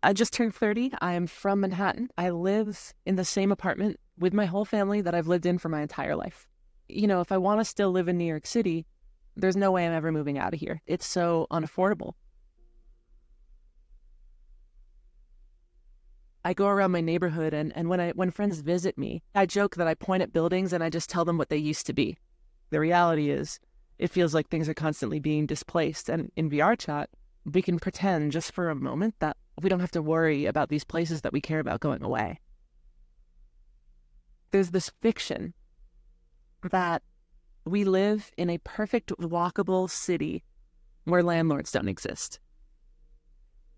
I just turned 30. I am from Manhattan. I live in the same apartment with my whole family that I've lived in for my entire life. If I want to still live in New York City, there's no way I'm ever moving out of here. It's so unaffordable. I go around my neighborhood and when friends visit me, I joke that I point at buildings and I just tell them what they used to be. The reality is, it feels like things are constantly being displaced. And in VR chat, we can pretend just for a moment that we don't have to worry about these places that we care about going away. There's this fiction that we live in a perfect walkable city where landlords don't exist.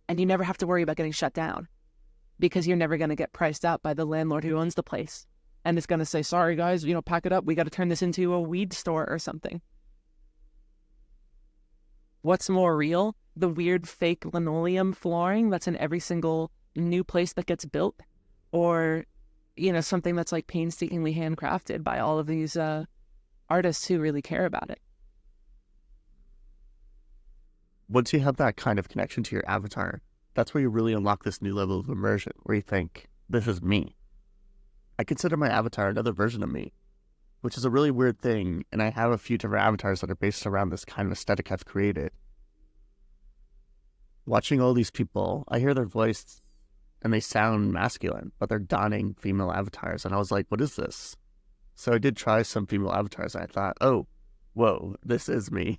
And you never have to worry about getting shut down because you're never going to get priced out by the landlord who owns the place. And it's going to say, sorry guys, pack it up. We got to turn this into a weed store or something. What's more real? The weird fake linoleum flooring that's in every single new place that gets built? Or, something that's like painstakingly handcrafted by all of these artists who really care about it. Once you have that kind of connection to your avatar, that's where you really unlock this new level of immersion, where you think, this is me. I consider my avatar another version of me, which is a really weird thing, and I have a few different avatars that are based around this kind of aesthetic I've created. Watching all these people, I hear their voice, and they sound masculine, but they're donning female avatars, and I was like, what is this? So I did try some female avatars, and I thought, oh, whoa, this is me.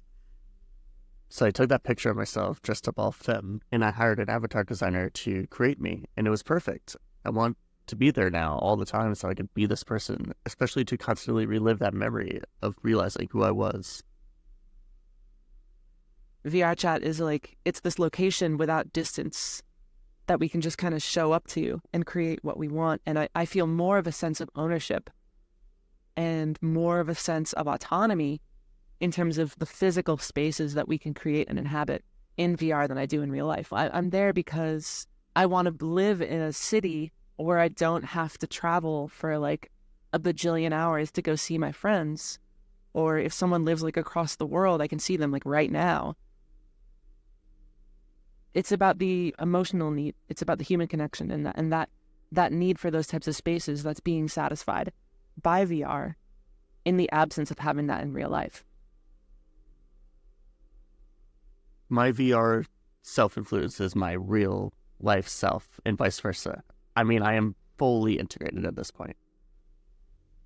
So I took that picture of myself dressed up all femme, and I hired an avatar designer to create me, and it was perfect. I want to be there now all the time so I could be this person, especially to constantly relive that memory of realizing who I was. VR chat is it's this location without distance that we can just kind of show up to and create what we want. And I feel more of a sense of ownership and more of a sense of autonomy in terms of the physical spaces that we can create and inhabit in VR than I do in real life. I'm there because I want to live in a city where I don't have to travel for a bajillion hours to go see my friends. Or if someone lives across the world, I can see them right now. It's about the emotional need. It's about the human connection and that need for those types of spaces that's being satisfied by VR in the absence of having that in real life. My VR self-influences my real life self and vice versa. I mean, I am fully integrated at this point.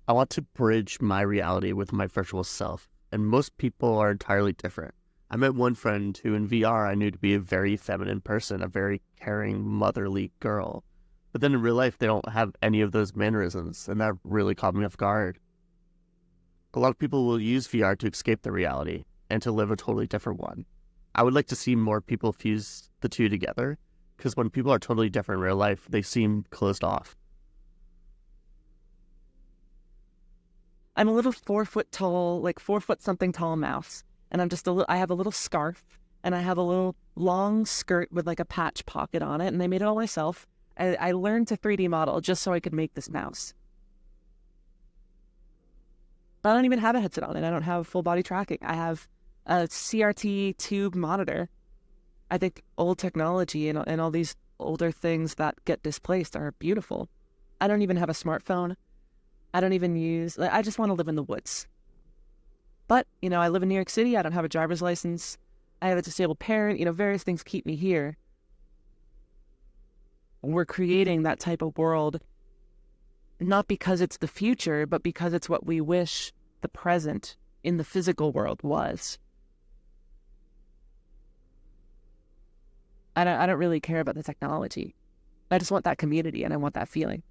I want to bridge my reality with my virtual self, and most people are entirely different. I met one friend who in VR I knew to be a very feminine person, a very caring, motherly girl. But then in real life, they don't have any of those mannerisms, and that really caught me off guard. A lot of people will use VR to escape their reality and to live a totally different one. I would like to see more people fuse the two together, because when people are totally different in real life, they seem closed off. I'm a little 4 foot tall, 4 foot something tall mouse. And I have a little scarf and I have a little long skirt with a patch pocket on it. And I made it all myself. I learned to 3D model just so I could make this mouse. But I don't even have a headset on it. I don't have full body tracking. I have a CRT tube monitor. I think old technology and all these older things that get displaced are beautiful. I don't even have a smartphone. I don't even I just want to live in the woods. But, I live in New York City. I don't have a driver's license. I have a disabled parent. Various things keep me here. We're creating that type of world, not because it's the future, but because it's what we wish the present in the physical world was. I don't really care about the technology. I just want that community and I want that feeling.